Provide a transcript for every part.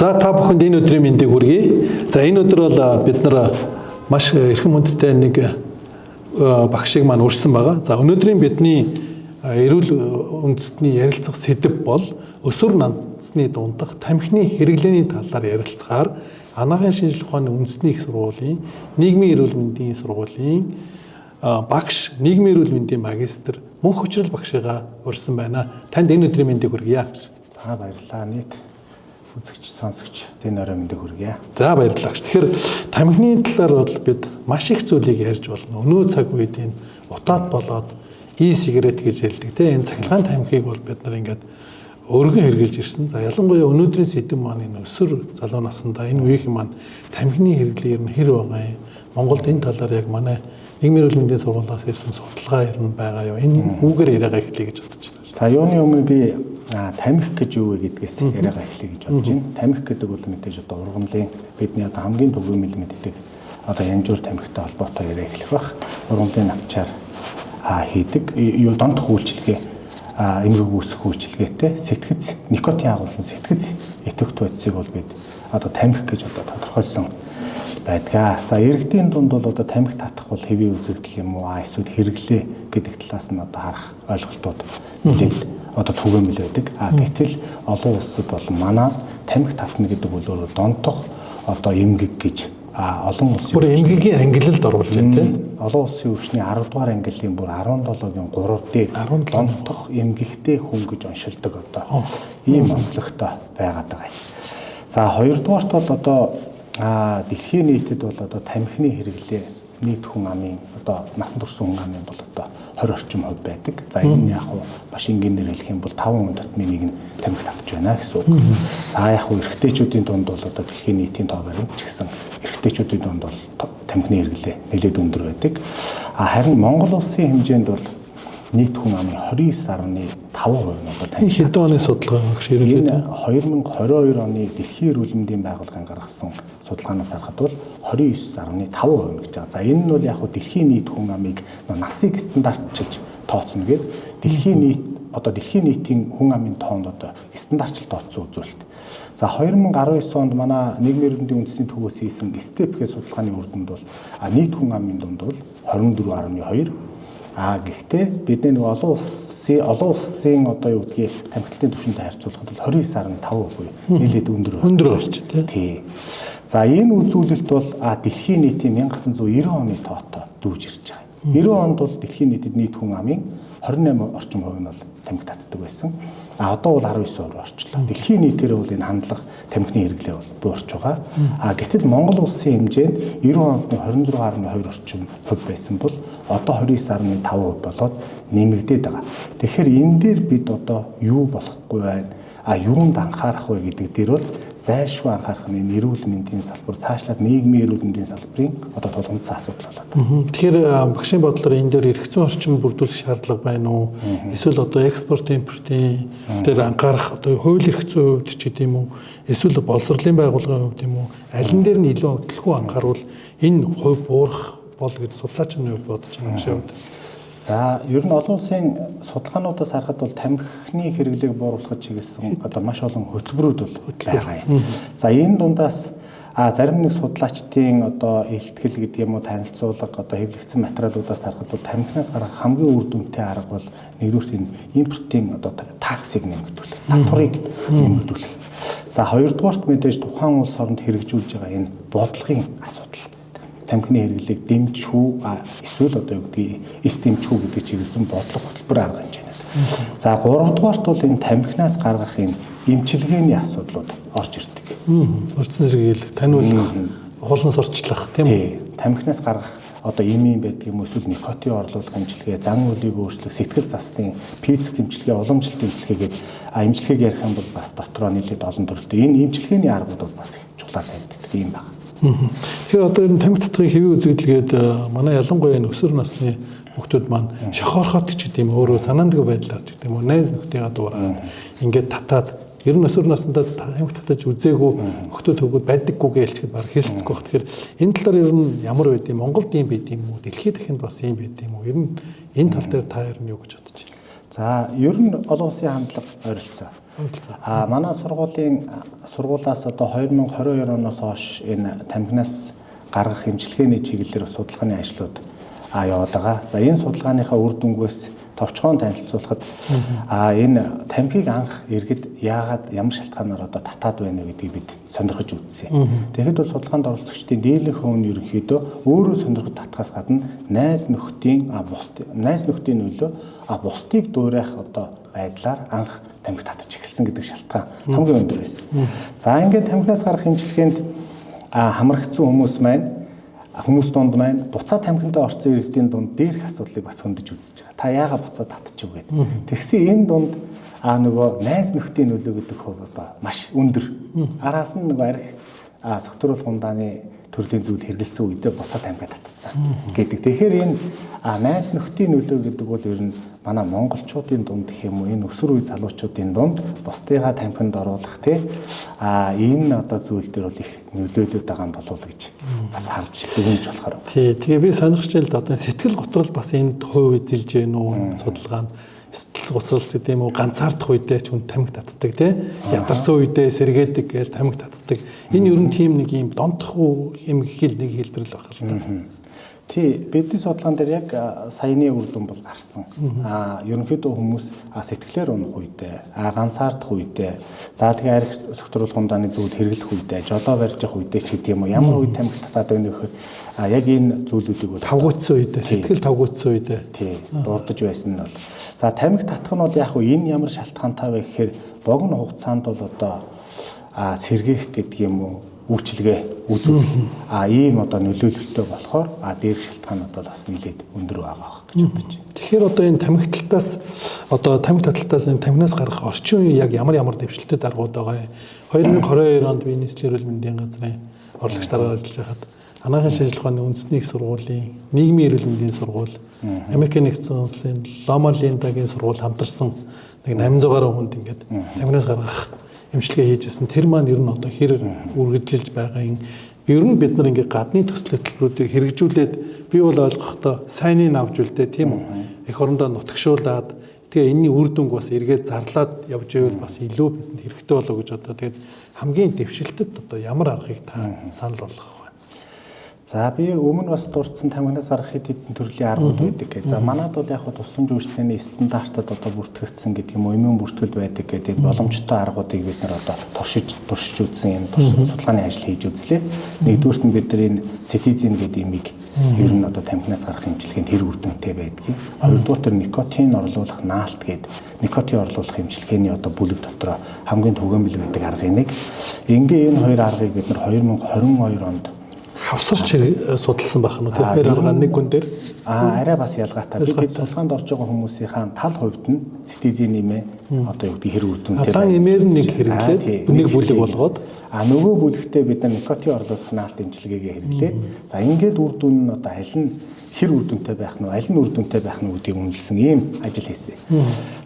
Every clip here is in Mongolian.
За та бүхэнд энэ өдрийн мэндийг хүргэе. За энэ өдөр бол бид нар маш эрхэм хүндтэй нэг багшийг маань урьсан байгаа. За өнөөдрийн бидний эрүүл үндэстний ярилцах сэдэв бол өсвөр насны дундах тамхины хэрэглээний талаар ярилцахаар анагаахын шинжилгээ ухааны үндэсний их сургуулийн нийгмийн эрүүл мэндийн сургуулийн багш нийгмийн эрүүл мэндийн магистр мөнх хүчрэл багшигаа урьсан байна. Танд энэ өдрийн мэндийг хүргье. За баярлалаа. Нийт үзэгч сонсогч энэ орой мэндийг хүргье. За баярлалаа. Тэгэхээр тамхины талаар бол бид маш их зүйлийг ярьж болно. Өнөө цаг үед энэ утаад болоод e-сигарет гэж ярьдаг тийм энэ цахилгаан тамхиг бол бид нар ингээд өргөн хэрглэж ирсэн. За ялангуяа өнөөдрийн сэдэв маань энэ өсвөр залуу наснда энэ үеийн маань тамхины хэрэглээ ер нь хэр байгаа юм. Монголд энэ талаар яг манай нийгмийн эрүүл мэндийн сургуулиас ирсэн судалгаа ер нь байгаа юу? Энэ хүүгээр яриагаа эхлэе гэж бодож байна. За юуны өмнө би тамхи гэж юу вэ гэдгээс яриагаа эхлэе гэж бодож байна. Тамхи гэдэг бол мэдээж одоо ургамлын бидний одоо хамгийн түгээмэл мэддэг одоо янжуур тамхитай холбоотой яриа эхлэх бах. Ургамлын навчаар хийдэг юу дондох үйлчилгээ эмгэг үүсэх үйлчилгээтэй сэтгэц никотин агуулсан сэтгэц идэвхт бодисыг бол бид одоо тамхи гэж одоо тодорхойлсон байдгаа. За иргэдийн дунд бол одоо тамхи татах бол хэвийн үзэгдэл юм уу эсвэл хэрэглээ гэдэг талаас нь одоо харах ойлголтууд нэлээд одоо түгээмэл байдаг. Гэтэл олон улсад бол манай тамхи татна гэдэг бол өөрөө донтох одоо эмгэг гэж олон улсын бүр эмгэгийн ангиллалд оруулж байна тийм. Олон улсын өвчний 10 дугаар ангиллын бүр 17-гийн 3 дээр донтох эмгэгтэй хүн гэж оншилдог одоо ийм онцлогтой байгаад байгаа юм. За хоёрдугаарт бол одоо дэлхийн нийтэд бол одоо тамхины хэрэглээ нийт хүн амын одоо насан турш хүн амын бол одоо 20 орчим хувь байдаг. За энэ яг маш энгийнээр хэлэх юм бол 5 хүн дотны нэг нь тамхи татж байна гэсэн үг. За яг эрэгтэйчүүдийн дунд бол одоо дэлхийн нийтийн тоо баримт ч гэсэн эрэгтэйчүүдийн дунд бол тамхины хэрэглээ нэлээд өндөр байдаг. Харин Монгол улсын хэмжээнд бол нийт хүн амын 29.5% нь одоо тамхи. Хэдэн оны судалгаа багш ерөнхийдөө? Энэ 2022 оны дэлхийн эрүүл мэндийн байгууллагын гаргасан судалгаанаас харахад бол 29.5% гэж байгаа. За энэ нь бол яг дэлхийн нийт хүн амыг насыг стандартчилж тооцно гэдэг дэлхийн нийтийн хүн амын тоонд одоо стандартчилж тооцсон үзүүлэлт. За 2019 онд манай нийгмийн эрүүл мэндийн үндэсний төвөөс хийсэн STEP гэх судалгааны үр дүнд бол нийт хүн амын дунд бол 24.2. Гэхдээ бидний нэг олон улсын одоо юу гэдгийг тамхитлын түвшинтэй харьцуулахад бол 29.5% нэлээд өндөр орч тий. За энэ үзүүлэлт бол дэлхийн нийтийн 1990 оны тоотой дүүж ирж байгаа. 90 онд бол дэлхийн нийтэд нийт хүн амын 28 орчим хувь нь бол тамхи татдаг байсан. Одоо бол 19% орчлоо. Дэлхийн нийтээр бол энэ хандлага тамхины хэрэглээ бол буурч байгаа. Гэтэл Монгол улсын хэмжээнд 90 онд 26.2 орчим хувь байсан бол одоо 29.5% болоод нэмэгдээд байгаа. Тэгэхээр энэ дээр бид одоо юу болохгүй байна? Юунд анхаарах вэ гэдэг дээр бол зайлшгүй анхаарах нь эрүүл мэндийн салбар цаашлаад нийгмийн эрүүл мэндийн салбарын одоо тулгымдсан асуудал болоод байна. Тэгэхээр багшийн бодлоор энэ дээр эргэцэн орчин бүрдүүлэх шаардлага байна уу? Эсвэл одоо экспорт импортын дээр анхаарах одоо хууль эрх зүйн хувьд ч гэдэм үү? Эсвэл боловсролын байгууллагын хувьд юм уу? Аль нь дээр нь илүү төлхөө анхаарвал энэ хувь буурах бол гэж судлаачны хувьд бодож байгаа юм шиг. За ер нь олон улсын судалгаануудаас харахад бол тамхины хэрэглээг бууруулахад чиглэсэн одоо маш олон хөтөлбөрүүд бол байгаа юм. За энэ дундаас зарим нэг судлаачдын одоо илтгэл гэдэг юм уу танилцуулга одоо хэвлэгдсэн материалуудаас харахад бол тамхинаас гарах хамгийн үр дүнтэй арга бол нэгдүгээр энэ импортын одоо таксыг нэмэгдүүлэх, татварыг нэмэгдүүлэх. За хоёрдугаарт мэдээж тухайн улс оронд хэрэгжүүлж байгаа энэ бодлогын асуудал. Тамхины хэрэглээг дэмжүү эсвэл одоо юу гэдгийг дэмжүү гэдэг чиглэсэн бодлого хөтөлбөр арга хэмжээнд. За гуравдугаарт бол энэ тамхинаас гаргах энэ эмчилгээний асуудлууд орж ирдэг. Урьдчилан сэргийлэх, таниулах, хулан сурчлах тийм үү? Тамхинаас гаргах одоо эмийн байдаг юм эсвэл никотин орлуулах эмчилгээ, зан үлийг өөрчлөх, сэтгэл застын физик эмчилгээ, уламжлалт эмчилгээ гэдэг эмчилгээг ярих юм бол бас дотроо нэлээд олон төрөлтэй. Энэ эмчилгээний аргууд бол бас их чухал байдаг юм байна. Тэгэхээр одоо энэ тамхи татахыг хэвийн үзэгдэлгээд манай ялангуяа энэ өсвөр насны хүмүүс маань шохоорхот ч гэдэм өөрөө санаандгүй байдлаар ч гэдэм найз нөхдөйгээ дуурайгаад ингээд татаад ер нь өсвөр насндаа тамхи татаж үзээгүй хүмүүс төгөөд байдаггүй гэлчихэд баг хэлцэхгүй баг. Тэгэхээр энэ талаар ер нь ямар байд юм? Монголд ийм байд юм уу? Дэлхийд дахинд бас ийм байд юм уу? Ер нь энэ тал дээр та ер нь юу гэж бодож байна? За ер нь олон улсын хандлага ойролцоо. Манай сургуулиас одоо 2022 оноос хойш энэ тамхинаас гаргах эмчилгээний чиглэлээр судалгааны ажлууд яваад байгаа. За энэ судалгааныхаа үр дүнгээс товчхон танилцуулахад энэ тамхиг анх иргэд яагаад ямар шалтгаанаар одоо татаад байна вэ гэдгийг бид сонирхож үзсэн. Тэгэхэд бол судалгаанд оролцогчдын дийлэнх хүн ерөнхийдөө өөрөө сонирхож татхаас гадна найз нөхдийн нөлөө бусдыг дуурайх одоо байдлаар анх тамхи татж эхэлсэн гэдэг шалтгаан хамгийн өндөр байсан. За ингээд тамхинаас гарах эмчилгээнд хамрагдсан хүмүүс дунд маань буцаа тамхинтай орцсон иргэдийн дунд дээрх асуудлыг бас хөндөж үзэж байгаа. Та яагаад буцаа татчих вэ гэдэг. Тэгсэн энэ дунд нөгөө найз нөхдийн нөлөө гэдэг хувь одоо маш өндөр. Араас нь нөгөө арх согтруулах ундааны төрлийн зүйл хэрэгэлсэн үедээ буцаа тамхи татцсан гэдэг. Тэгэхээр энэ найз нөхдийн нөлөө гэдэг бол ер нь манай монголчуудын дунд гэх юм уу энэ өсвөр үе залуучуудын дунд бусдыгаа тамхинд оруулах энэ одоо зүйл дээр бол их нөлөөлөд байгаа юм болов уу гэж бас харж өгнөж болохоор. Тэгээ би сонирхож байна л да одоо сэтгэл готрол бас энд хувь эзэлж гэнэ үү судалгаанд сэтгэл готрол гэдэг юм уу ганцаардах үедээ ч хүн тамхи татдаг ядарсан үедээ сэргээдэг гэж тамхи татдаг. Энэ ер нь тийм нэг юм донтох юм хэл нэг хэлбэр л байна л да. Бидний судалгаан дээр яг саяны үр дүн бол гарсан. Ерөнхийдөө хүмүүс сэтгэлээр унах үедээ, ганцаардах үедээ, за тэгээ арх согтруулах ундааны зүйл хэрэглэх үедээ, жолоо барьж явах үедээ ч гэдэг юм уу. Ямар үед тамхи татаад байна вэ гэхээр яг энэ зүйлүүдийг бол тавгуутсан үедээ, сэтгэл тавгуутсан үедээ дурдж байсан нь бол. За тамхи татах нь бол яг энэ ямар шалтгаантай вэ гэхээр богино хугацаанд бол одоо сэргээх гэдэг юм уу үйлчилгээ үзүүлэх ийм одоо нөлөөлөлтөй болохоор дээрх шалтгаанууд бол бас нэлээд өндөр байгаа гэж бодож байна. Тэгэхээр одоо энэ тамхи таталтаас энэ тамхинаас гарах орчин үеийн яг ямар дэвшилтэд аргууд байгаа юм. 2022 онд би нийслэлийн эрүүл мэндийн газрын орлогч дараагаар ажиллаж байхад анагаахын шинжилгээ ухааны үндэсний их сургуулийн нийгмийн эрүүл мэндийн сургууль, Америкийн нэгдсэн улсын Лома Линдагийн сургууль хамтарсан нэг 800 гаруй хүнд ингээд тамхинаас гаргах эмчилгээ хийжсэн. Тэр маань ер нь одоо хэр үргэлжилж байгаа юм. Ер нь бид нар ингээ гадны төсөл хөтөлбөрүүдийг хэрэгжүүлээд би бол ойлгохдоо сайныг авч үлдээ тийм үү. Эх орондоо нутагшуулаад тэгээ энэний үр дүнг бас эргээд зарлаад явж ивэл бас илүү бидэнд хэрэгтэй болов гэж одоо тэгээд хамгийн дэвшилтэд одоо ямар аргыг та санал болгох вэ? За би өмнө бас дурдсан тамхинаас гарах хэд хэдэн төрлийн аргууд байдаг гэх. За манайд бол яг тусламж үйлчлэгээний стандартад одоо бүртгэгдсэн гэдэг юм уу, иммун бүртгэлд байдаг гэдэг боломжтой аргуудыг бид нар одоо туршиж үзсэн юм судалгааны ажил хийж үзлээ. Нэгдүгürt нь бид нар энэ цитизин гэдэг имийг ер нь одоо тамхинаас гарах эмчилгээнд хэр үр дүнтэй байдгийг. Хоёрдугаар нь никотин орлуулах наалт гэдэг никотин орлуулах эмчилгээний одоо бүлэг дотор хамгийн түгээмэл байдаг аргын нэг. Ингээ энэ хоёр аргыг бид нар 2022 онд хавсарч судалсан байх нь тэр хоёр арга нэг гүн дээр арай бас ялгаатай. Бид судалгаанд орж байгаа хүмүүсийн тал хувьд нь цитизин нэмээ одоо юу гэдэг хэр үр дүнтэй байна. Адан нэмээр нэг хэрэглээд нэг бүлэг болгоод нөгөө бүлэгтээ бид нар никотин орлуулах наалт эмчилгээгээ хэрэглээд за ингээд үр дүн нь одоо аль нь хэр үр дүнтэй байх нь аль нь үр дүнтэй байх нь гэдгийг үнэлсэн ийм ажил хийсэн.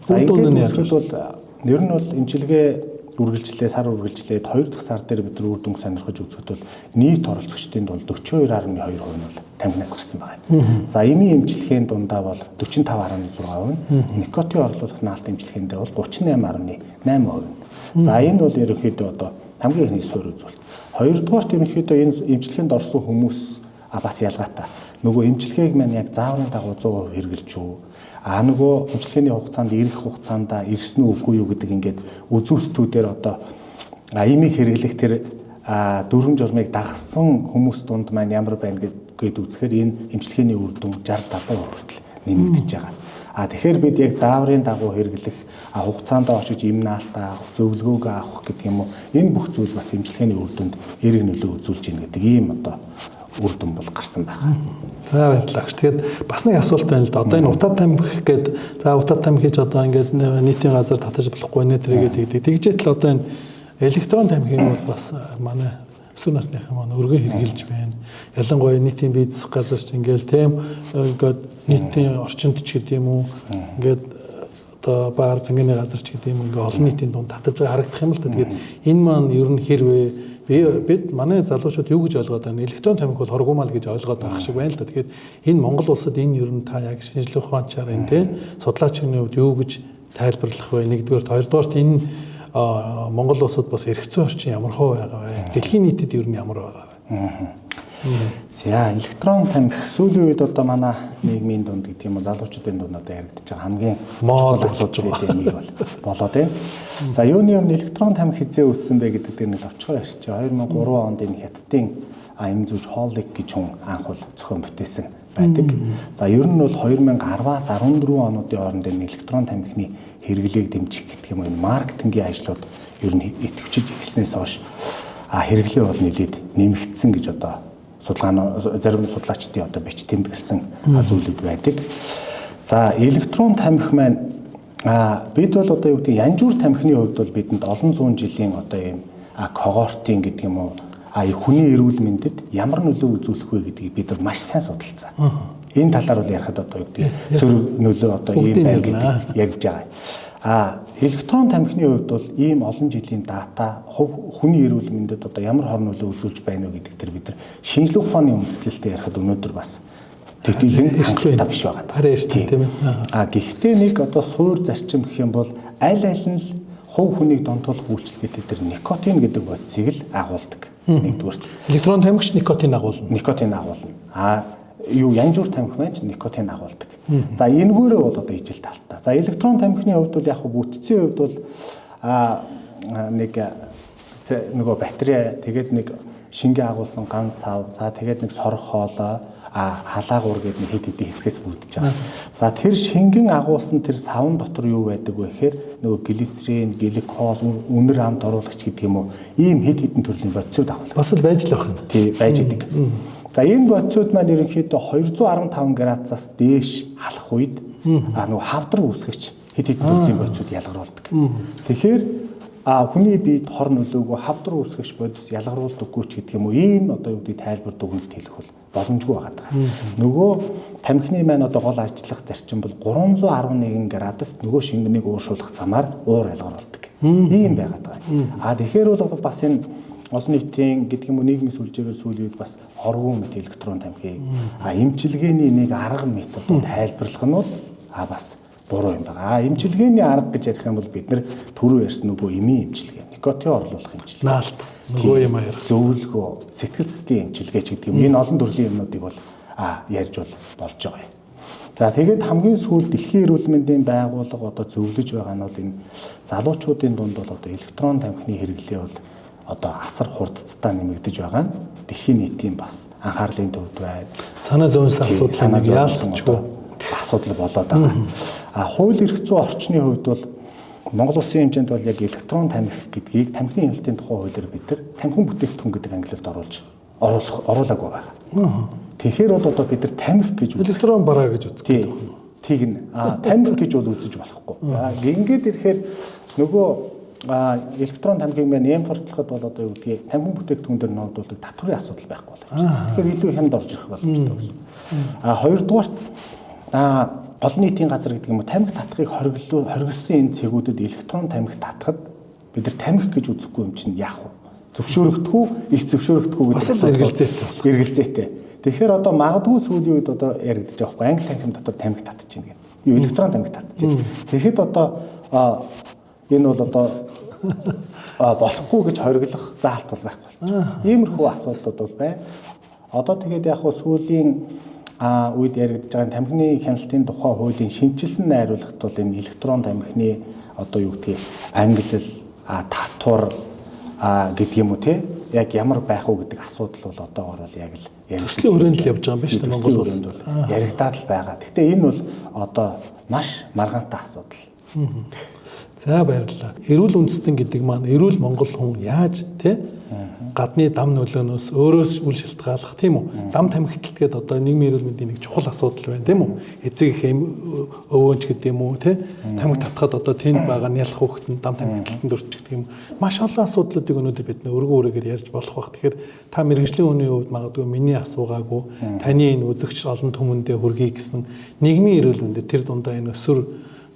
За ингээд бол ер нь бол эмчилгээ сар үргэлжлээд 2 дахь сар дээр бид нар үр дүнг сонирхож үзэхэд бол нийт оролцогчдын дунд 42.2% нь бол тамхинаас гарсан байна. За эмийн эмчилгээний дундаа бол 45.6%, никотин орлуулах наалт эмчилгээндээ бол 38.8%. За энэ бол ерөнхийдөө одоо хамгийн ихний суурь үзүүлэлт. Хоёрдугаарт ерөнхийдөө энэ эмчилгээнд орсон хүмүүс бас ялгаатай. Нөгөө эмчилгээг маань яг зааврын дагуу 100% хэрэгжилж үү? Нөгөө эмчилгээний хугацаанд ирэх хугацаанд ирсэн үү үгүй юу гэдэг ингээд үзүүлэлтүүдээр одоо имийг хэрэглэх тэр дүрм журмыг дагсан хүмүүс дунд маань ямар байна гэдээ үзэхээр энэ эмчилгээний үр дүн 60-70% хүртэл нэмэгдэж байгаа. Тэгэхээр бид яг зааврын дагуу хэрэглэх хугацаанд очиж эм наалтаа авах, зөвлөгөөг авах гэдэг юм уу энэ бүх зүйл бас эмчилгээний үр дүнд эерэг нөлөө үзүүлж байна гэдэг ийм одоо үр дүн бол гарсан байна. За баярлалаа. Тэгээд бас нэг асуулт байна л да. Одоо энэ утаа тамхи гэдэг утаа тамхи хийж одоо ингээд нийтийн газар татаж болохгүй нэ тэргээд тэгжээд л одоо энэ электрон тамхиг бол бас манай өсвөр насныхан маань өргөн хэрэгжилж байна. Ялангуяа нийтийн бизнес газар ч ингээл тийм ингээд нийтийн орчинд ч гэдэг юм уу ингээд одоо баар цэнгэний газар ч гэдэг юм уу ингээд олон нийтийн дунд татаж байгаа харагдах юм л та. Тэгээд энэ маань ер нь хэрвээ бид манай залуучууд юу гэж ойлгоод байна? Электрон тамхи бол хоргоо мал гэж ойлгоод байх шиг байна л да. Тэгэхээр энэ Монгол улсад энэ ер нь та яг шинжлэх ухаанчаар энэ судлаачны хувьд юу гэж тайлбарлах вэ? Нэгдүгээр, хоёрдугаарт энэ Монгол улсад бас эрх зүйн орчин ямар хөө байгаа вэ? Дэлхийн нийтэд ер нь ямар байгаа вэ? За электрон тамхи сүүлийн үед одоо манай нийгмийн дунд гэдэг юм уу залуучуудын дунд одоо яригдж байгаа хамгийн мод асуудлын нэг болоод байна. За юуны өмнө электрон тамхи хизээ өссөн бэ гэдэг дээр нэг товчгоо ярьчих. 2003 онд энэ хятадын эм зүүж Холлик гэж хүн анх бол зохион бүтээсэн байдаг. За ер нь бол 2010-аас 14 онуудын хооронд энэ электрон тамхины хэрэглээг дэмжих гэдэг юм уу энэ маркетингийн ажлууд ер нь идэвхжиж эхэлснээс хойш хэрэглээ бол нэлээд нэмэгдсэн гэж одоо зарим судлаачдын одоо бич тэмдэглэсэн зүйлүүд байдаг. За электрон тамхи маань бид бол одоо юу гэдэг янжуур тамхины хувьд бол бидэнд олон зуун жилийн одоо ийм когортын гэдэг юм уу хүний эрүүл мэндэд ямар нөлөө үзүүлэх вэ гэдгийг бид нар маш сайн судалсан. Энэ талаар бол ярихад одоо юу гэдэг сөрөг нөлөө одоо ийм байна гэдэг ярьж байгаа. Электрон тамхины хувьд бол ийм олон жилийн дата хүний эрүүл мэндэд одоо ямар хор нөлөө үзүүлж байна вэ гэдэг дээр бид нар шинжлэх ухааны үндэслэлтэй ярихад өнөөдөр бас төдийлөн хангалттай биш байгаа. Харин эрт тийм ээ. Гэхдээ нэг одоо суур зарчим гэх юм бол аль нь хувь хүнийг донтуулах үйлчлэгээ дээр никотин гэдэг бодисыг л агуулдаг. Нэгдүгээр электрон тамхич никотин агуулна. Никотин агуулна. Юу янжуур тамхи маань никотин агуулдаг. За энэгээрээ бол одоо ижил талтай. За электрон тамхины хувьд бол яг бүтцийн хувьд бол нэг нөгөө батарей тэгээд нэг шингээ агуулсан ган сав, за тэгээд нэг сорох хоолой, халаагуур гэдэг нэг хэд хэдийн хэсгээс бүрдэж байгаа. За тэр шингэн агуулсан тэр савн дотор юу байдаг вэ гэхээр нөгөө глицерин, гликол, үнэр хамт оруулагч гэдэг юм уу ийм хэд хэдэн төрлийн бодисууд агуулдаг. Бас л байж л байх юм. Тий, байж идэг. За энэ бодисууд маань ерөнхийдөө 215 градусаас дээш халах үед нөгөө хавдар үүсгэж хэд хэдэн төрлийн бодисууд ялгаруулдаг. Тэгэхээр хүний биед хор нөлөөгөө хавдар үүсгэж бодис ялгаруулдаггүй ч гэдэг юм уу ийм одоо юу гэдэг тайлбар дүгнэлт хэлэх бол боломжгүй байгаа. Нөгөө тамхины маань одоо гол ажиллах зарчим бол 311 градус нөгөө шингэнийг ууршуулах замаар уур ялгаруулдаг. Ийм байгаад байгаа. Тэгэхээр бол бас энэ олон нийтийн гэдэг юм уу нийгмийн сүлжээгээр сүүлийн үед бас хорвоо мэт электрон тамхи эмчилгээний нэг арга методод тайлбарлах нь бол бас буруу юм байна. Эмчилгээний арга гэж ярих юм бол бид нэр түрүү ярьсан нөгөө эмийн эмчилгээ, никотин орлуулах эмчилгээ, наалт нөгөө юм ярих, зөвлөгөө, сэтгэл зүйн эмчилгээ ч гэдэг юм. Энэ олон төрлийн юмнуудыг бол ярьж болж байгаа юм. За тэгээд хамгийн сүүл дэлхийн эрүүл мэндийн байгууллага одоо зөвлөж байгаа нь бол энэ залуучуудын дунд бол одоо электрон тамхины хэрэглээ бол одоо асар хурдцтай нэмэгдэж байгаа нь дэлхийн нийтийн бас анхаарлын төвд байна. Санаа зовнос асуудал яалтчгүй асуудал болоод байгаа. Хууль эрх зүйн орчны хувьд бол Монгол Улсын хэмжээнд бол яг электрон тамхи гэдгийг тамхины хяналтын тухай хуулиар бид нар тамхин бүтээгдэхүүн гэдэг ангилалд оруулаагүй байгаа. Тэгэхээр бол одоо бид нар тамхи гэж электрон бараа гэж үздэг юм. Тийг нь тамхи гэж бол үзэж болохгүй. Ингээд ирэхээр нөгөө электрон тамхиг маань импортлоход бол одоо юу гэдгийг тамхин бүтээгдэхүүн дээр ногдуулдаг татврын асуудал байхгүй болж байна. Тэгэхээр илүү хямд орж ирэх боломжтой гэсэн. Хоёрдугаарт олон нийтийн газар гэдэг юм уу тамхи татахыг хоригдсон энэ цэгүүдэд электрон тамхи татахад бид нар тамхи гэж үзэхгүй юм чинь яах вэ? Зөвшөөрөгдөх үү, их зөвшөөрөгдөх үү гэдэг эргэлзээтэй. Тэгэхээр одоо магадгүй сүүлийн үед одоо яригдчих жоохгүй анги танхим дотор тамхи татчих чинь гэдэг. Юу электрон тамхи татчих. Тэгэхэд одоо энэ бол одоо болохгүй гэж хориглох заалт бол байхгүй болж байна. Иймэрхүү асуудлууд бол байна. Одоо тэгээд яг хөө сүүлийн үед яригдж байгаа тамхины хяналтын тухай хуулийн шинжилсэн найруулгад бол энэ электрон тамхины одоо юу гэдгийг ангилал, татвар гэдэг юм уу те яг ямар байх уу гэдэг асуудал бол одоогоор бол яг л төслийн хүрээнд л явж байгаа юм байна шүү дээ Монгол улсад бол яригдаад л байгаа. Гэхдээ энэ бол одоо маш маргаантай асуудал. За баярлалаа. Эрүүл үндэстэн гэдэг маань эрүүл Монгол хүн яаж те гадны дам нөлөөнөөс өөрөөс үл шалтгааллах тийм үү? Дам тамхитлт гэдэг одоо нийгмийн эрүүл мэндийн нэг чухал асуудал байна тийм үү? Эцэг их өвөөнч гэдэг юм уу те тамхи татхад одоо тэнд байгаа нялх хүүхэд нь дам тамхитлтанд өрчих гэдэг юм. Маш олон асуудлуудыг өнөөдөр бид нэ өргөн үрээгээр ярьж болох бах. Тэгэхээр та мэрэгжлийн хүний хувьд магадгүй миний асуугаагүй таны энэ үзэгч олон түмэндээ хүргэе гэсэн нийгмийн эрүүл мэндэд тэр дундаа энэ өсвөр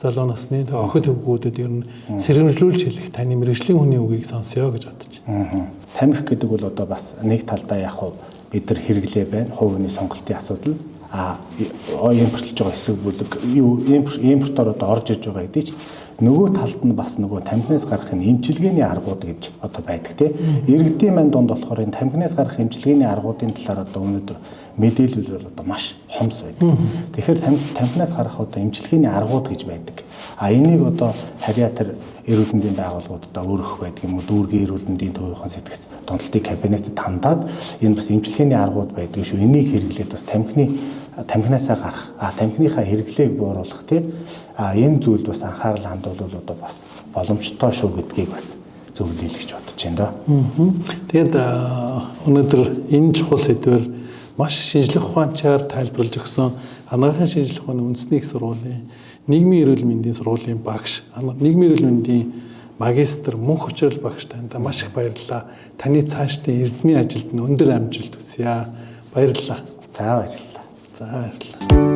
залуу насны охид хөвгүүдүүд ер нь сэрэмжлүүлж хэлэх таны мэрэгжлийн хүний үгийг сонсё гэж бодож байна. Тамхи гэдэг бол одоо бас нэг талдаа яг хуу бид нар хэрэглээ байна. Хувь хүний сонголтын асуудал. Импортлж байгаа хэсэг бүлэг импортоор одоо орж ирж байгаа гэдэг чинь нөгөө талд нь бас нөгөө тамхинаас гарах энэ эмчилгээний аргууд гэж одоо байдаг тийм. Иргэдийн манд донд болохоор энэ тамхинаас гарах эмчилгээний аргуудын талаар одоо өнөөдөр мэдээлэл бол одоо маш хомс байдаг. Тэгэхээр тамхинаас гарах одоо эмчилгээний аргууд гэж байдаг. Энийг одоо харьяа тэр эрүүл мэндийн байгууллагууд одоо өөрөх байдаг юм уу, дүүргийн эрүүл мэндийн төвийн сэтгц донтолтын кабинетэд хандаад энэ бас эмчилгээний аргууд байдаг шүү. Энийг хэрэглээд бас тамхинаасаа гарах, тамхиныхаа хэрэглээг бууруулах тийм энэ зүйлд бас анхаарал хандуулвал одоо бас боломжтой шүү гэдгийг бас зөвлөе гэж бодож байна доо. Тэгээд өнөөдөр энэ чухал сэдвээр маш шинжлэх ухаанчаар тайлбарлаж өгсөн анагаахын шинжлэх ухааны үндэсний их сургуулийн нийгмийн эрүүл мэндийн сургуулийн багш, нийгмийн эрүүл мэндийн магистр мөнх учрал багш танд маш их баярлалаа. Таны цаашдын эрдмийн ажилд нь өндөр амжилт хүсье. Баярлалаа. За баярлалаа. За баярлалаа.